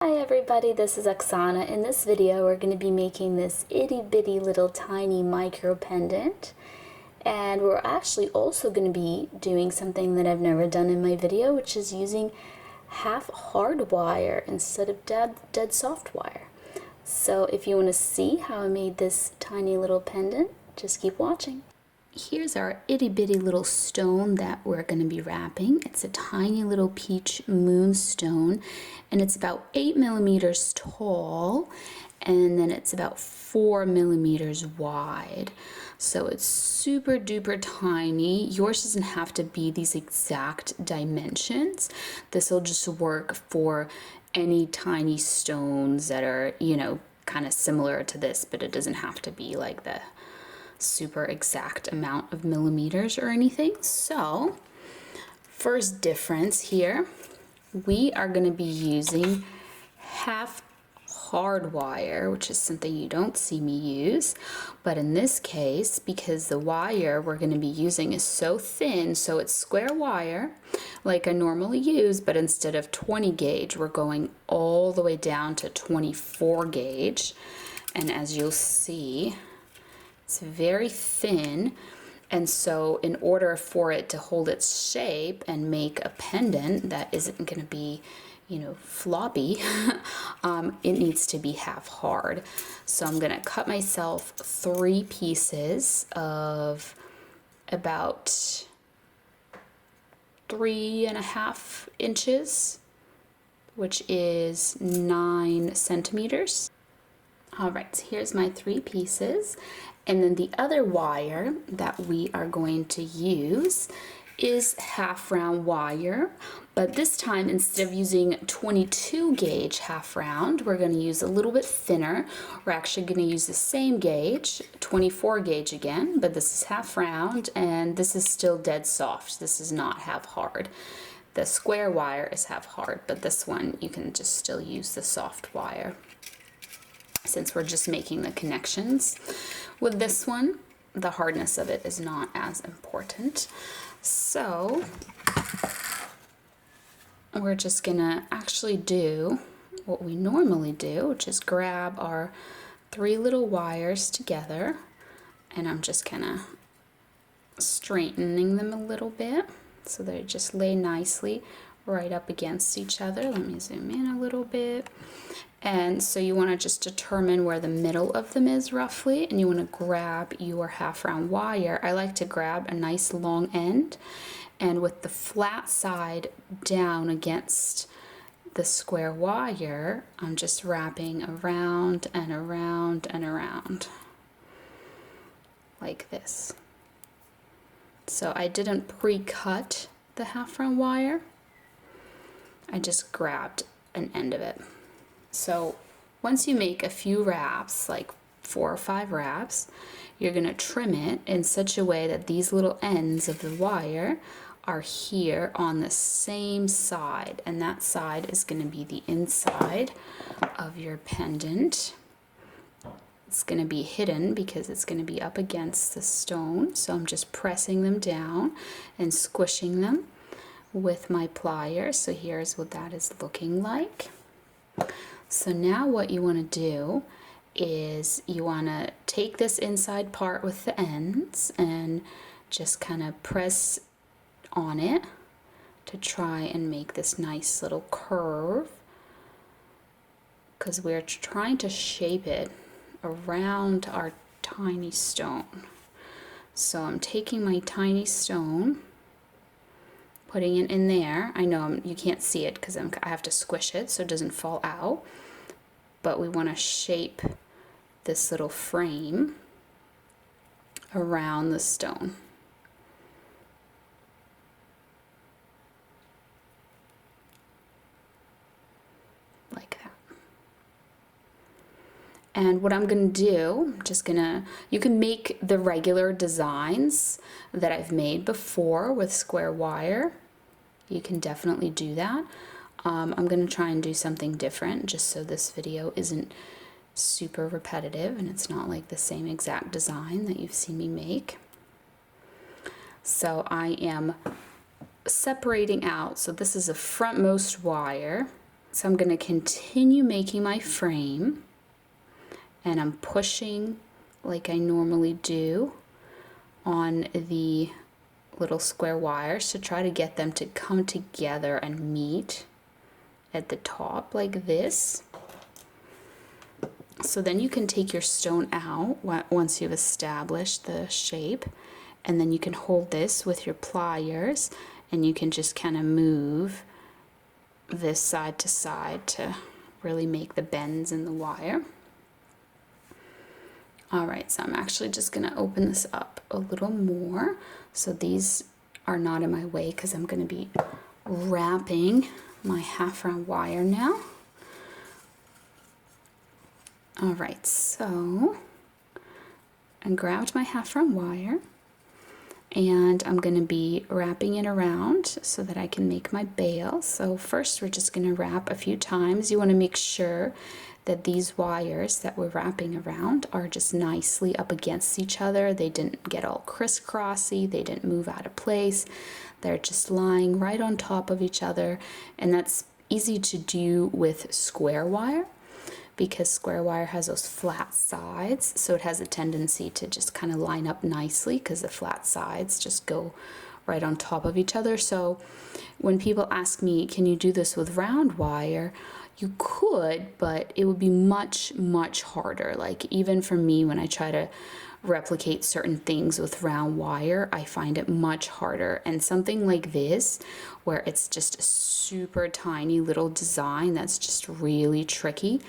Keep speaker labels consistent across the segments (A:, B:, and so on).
A: Hi everybody, this is Oksana. In this video we're going to be making this itty bitty little tiny micro pendant, and we're actually also going to be doing something that I've never done in my video, which is using half hard wire instead of dead soft wire. So if you want to see how I made this tiny little pendant, just keep watching. Here's our itty bitty little stone that we're going to be wrapping. It's a tiny little peach moonstone, and it's about 8 millimeters tall, and then it's about 4 millimeters wide. So it's super duper tiny. Yours doesn't have to be these exact dimensions. This will just work for any tiny stones that are, kind of similar to this, but it doesn't have to be like the super exact amount of millimeters or anything. So first difference here, we are going to be using half hard wire, which is something you don't see me use, but in this case, because the wire we're going to be using is so thin, so it's square wire like I normally use, but instead of 20 gauge we're going all the way down to 24 gauge, and as you'll see, it's very thin, and so in order for it to hold its shape and make a pendant that isn't going to be, floppy, it needs to be half hard. So I'm going to cut myself 3 pieces of about 3.5 inches, which is 9 centimeters. All right, so here's my 3 pieces. And then the other wire that we are going to use is half round wire, but this time instead of using 22 gauge half round, we're going to use a little bit thinner. We're actually going to use the same gauge, 24 gauge again, but this is half round and this is still dead soft. This is not half hard. The square wire is half hard, but this one you can just still use the soft wire, since we're just making the connections. With this one, the hardness of it is not as important. So we're just gonna actually do what we normally do, which is grab our 3 little wires together, and I'm just kind of straightening them a little bit so they just lay nicely right up against each other. Let me zoom in a little bit. And so you want to just determine where the middle of them is roughly, and you want to grab your half round wire. I like to grab a nice long end, and with the flat side down against the square wire, I'm just wrapping around and around and around like this. So I didn't pre-cut the half round wire, I just grabbed an end of it. So once you make a few wraps, like 4 or 5 wraps, you're going to trim it in such a way that these little ends of the wire are here on the same side, and that side is going to be the inside of your pendant. It's going to be hidden because it's going to be up against the stone, so I'm just pressing them down and squishing them with my pliers. So here's what that is looking like. So now what you want to do is you want to take this inside part with the ends and just kind of press on it to try and make this nice little curve, because we're trying to shape it around our tiny stone. So I'm taking my tiny stone, putting it in there. I know you can't see it because I have to squish it so it doesn't fall out, but we want to shape this little frame around the stone. Like that. And what I'm going to do, you can make the regular designs that I've made before with square wire. You can definitely do that. I'm going to try and do something different just so this video isn't super repetitive and it's not like the same exact design that you've seen me make. So I am separating out, so this is a frontmost wire, So I'm going to continue making my frame, and I'm pushing like I normally do on the little square wires to try to get them to come together and meet at the top like this. So then you can take your stone out once you've established the shape, and then you can hold this with your pliers, and you can just kind of move this side to side to really make the bends in the wire. Alright, so I'm actually just going to open this up a little more so these are not in my way, because I'm going to be wrapping my half round wire now. Alright, so I grabbed my half round wire, and I'm going to be wrapping it around so that I can make my bail. So first we're just going to wrap a few times. You want to make sure that these wires that we're wrapping around are just nicely up against each other. They didn't get all crisscrossy, they didn't move out of place. They're just lying right on top of each other, and that's easy to do with square wire, because square wire has those flat sides, so it has a tendency to just kind of line up nicely because the flat sides just go right on top of each other. So when people ask me, can you do this with round wire? You could, but it would be much, much harder. Like even for me, when I try to replicate certain things with round wire, I find it much harder. And something like this, where it's just a super tiny little design that's just really tricky,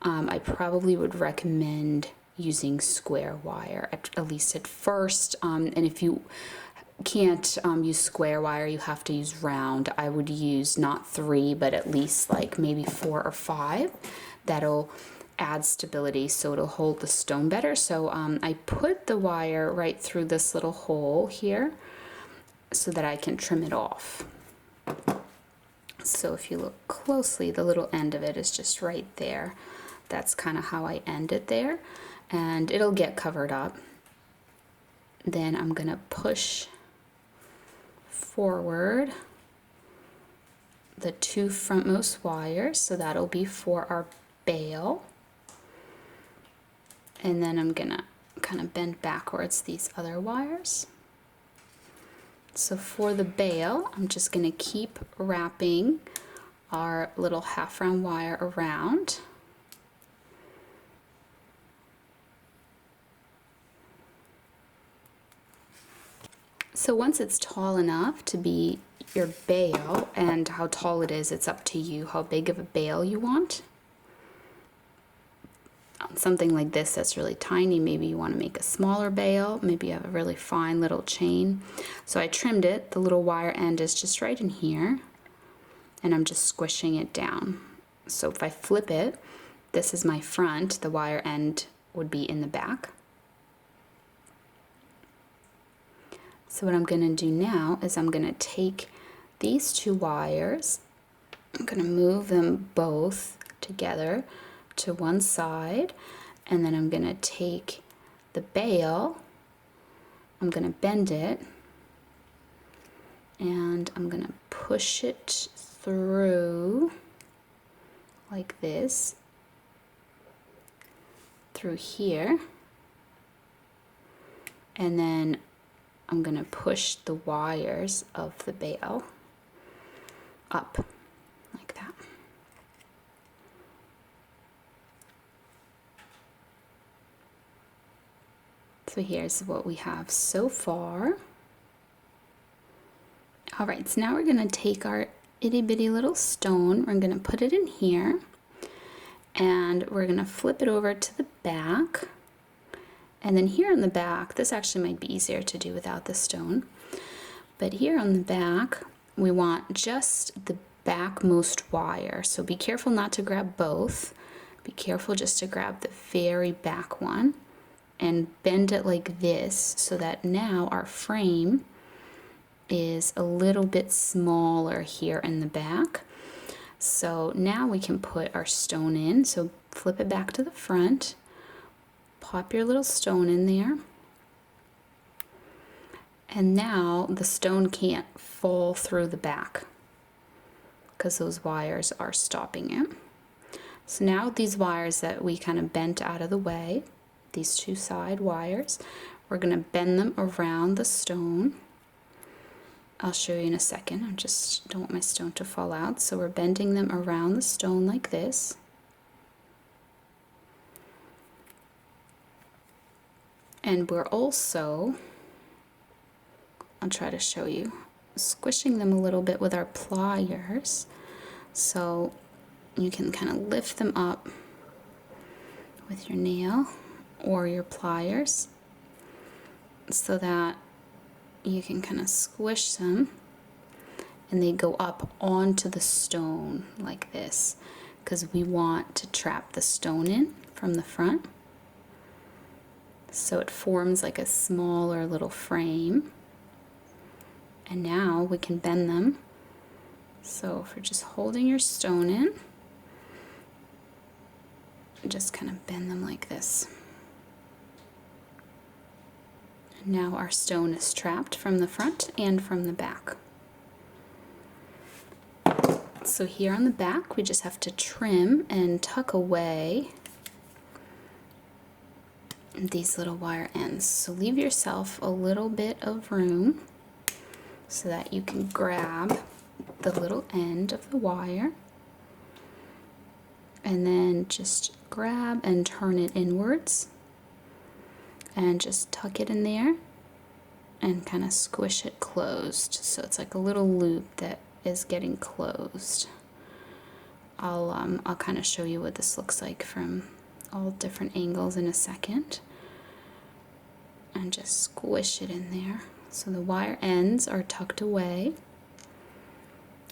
A: I probably would recommend using square wire, at least at first. And if you can't use square wire, you have to use round. I would use not 3, but at least like maybe 4 or 5. That'll add stability, so it'll hold the stone better. So I put the wire right through this little hole here so that I can trim it off. So if you look closely, the little end of it is just right there. That's kind of how I end it there, and it'll get covered up. Then I'm gonna push forward the 2 frontmost wires, so that'll be for our bail. And then I'm gonna kind of bend backwards these other wires. So for the bail, I'm just gonna keep wrapping our little half round wire around. So once it's tall enough to be your bail, and how tall it is, it's up to you how big of a bail you want. On something like this that's really tiny, maybe you want to make a smaller bail, maybe you have a really fine little chain. So I trimmed it, the little wire end is just right in here, and I'm just squishing it down. So if I flip it, this is my front, the wire end would be in the back. So what I'm going to do now is I'm going to take these 2 wires, I'm going to move them both together to one side, and then I'm going to take the bail, I'm going to bend it, and I'm going to push it through like this, through here, and then I'm going to push the wires of the bail up like that. So here's what we have so far. Alright, so now we're going to take our itty bitty little stone, we're going to put it in here, and we're going to flip it over to the back. And then here on the back, this actually might be easier to do without the stone, but here on the back, we want just the backmost wire. So be careful not to grab both. Be careful just to grab the very back one and bend it like this, so that now our frame is a little bit smaller here in the back. So now we can put our stone in. So flip it back to the front. Pop your little stone in there, and now the stone can't fall through the back.
B: because those wires are stopping it. So now these wires that we kind of bent out of the way, these two side wires, we're going to bend them around the stone. I'll show you in a second. I just don't want my stone to fall out. So we're bending them around the stone like this. And we're also, I'll try to show you, squishing them a little bit with our pliers. So you can kind of lift them up with your nail or your pliers so that you can kind of squish them and they go up onto the stone like this, because we want to trap the stone in from the front. So it forms like a smaller little frame. And now we can bend them. So if you're just holding your stone in, just kind of bend them like this. And now our stone is trapped from the front and from the back. So here on the back, we just have to trim and tuck away these little wire ends. So leave yourself a little bit of room so that you can grab the little end of the wire and then just grab and turn it inwards and just tuck it in there and kind of squish it closed. So it's like a little loop that is getting closed. I'll kind of show you what this looks like from all different angles in a second. And just squish it in there. So the wire ends are tucked away.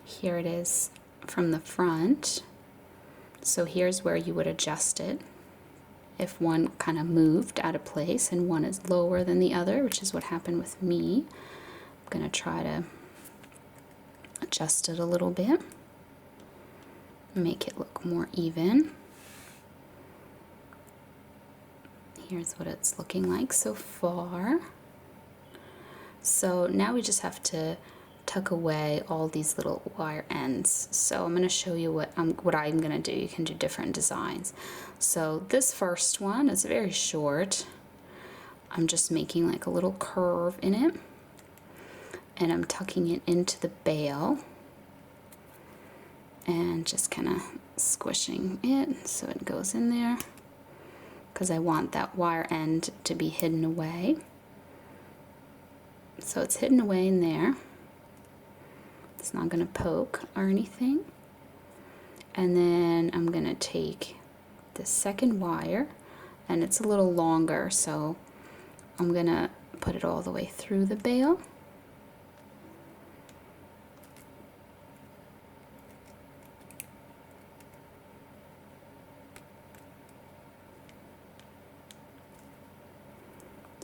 B: Here it is from the front. So here's where you would adjust it if one kind of moved out of place and one is lower than the other, which is what happened with me. I'm going to try to adjust it a little bit, make it look more even. Here's what it's looking like so far. So now we just have to tuck away all these little wire ends. So I'm going to show you what I'm going to do. You can do different designs. So this first one is very short. I'm just making like a little curve in it, and I'm tucking it into the bail and just kind of squishing it so it goes in there, because I want that wire end to be hidden away. So it's hidden away in there. It's not going to poke or anything. And then I'm going to take the second wire, and it's a little longer, so I'm going to put it all the way through the bail.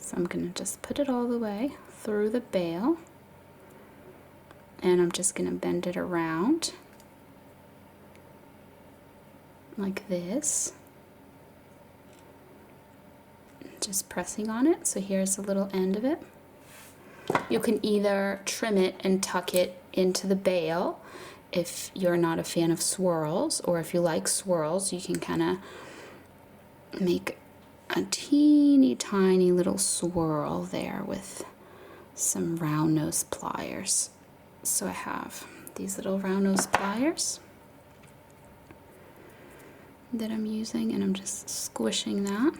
B: So I'm going to just put it all the way through the bail, and I'm just going to bend it around like this, just pressing on it. So here's the little end of it. You can either trim it and tuck it into the bail if you're not a fan of swirls, or if you like swirls, you can kind of make a teeny tiny little swirl there with some round nose pliers. So I have these little round nose pliers that I'm using, and I'm just squishing that.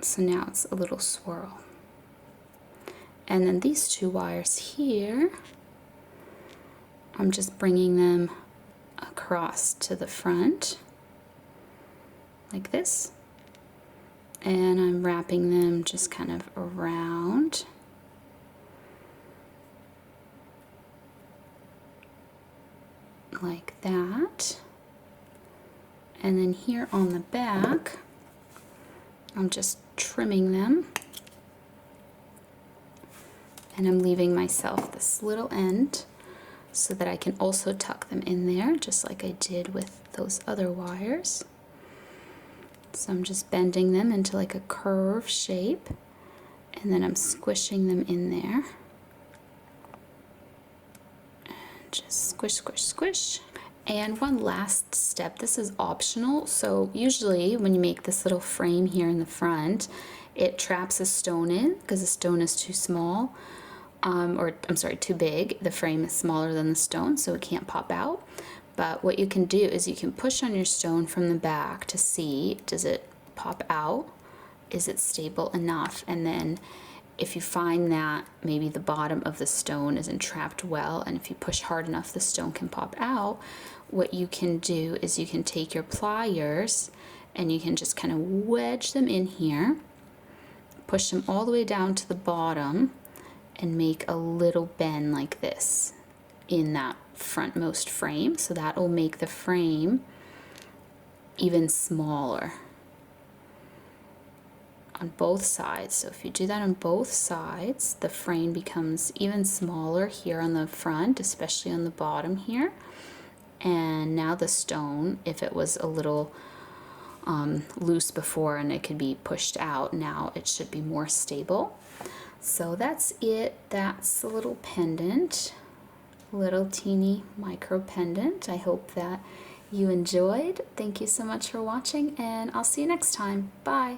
B: So now it's a little swirl. And then these two wires here, I'm just bringing them across to the front like this, and I'm wrapping them just kind of around like that. And then here on the back, I'm just trimming them, and I'm leaving myself this little end so that I can also tuck them in there, just like I did with those other wires. So I'm just bending them into like a curve shape, and then I'm squishing them in there Just squish, squish, squish. And one last step, this is optional. So usually when you make this little frame here in the front, it traps a stone in because the stone is too small, or I'm sorry, too big. The frame is smaller than the stone, so it can't pop out. But what you can do is you can push on your stone from the back to see, does it pop out? Is it stable enough? And then if you find that maybe the bottom of the stone isn't trapped well, and if you push hard enough, the stone can pop out, what you can do is you can take your pliers and you can just kind of wedge them in here, push them all the way down to the bottom, and make a little bend like this in that frontmost frame. So that will make the frame even smaller on both sides. So if you do that on both sides, the frame becomes even smaller here on the front, especially on the bottom here. And now the stone, if it was a little loose before and it could be pushed out, now it should be more stable. So that's it. That's the little pendant, little teeny micro pendant. I hope that you enjoyed. Thank you so much for watching, and I'll see you next time. Bye.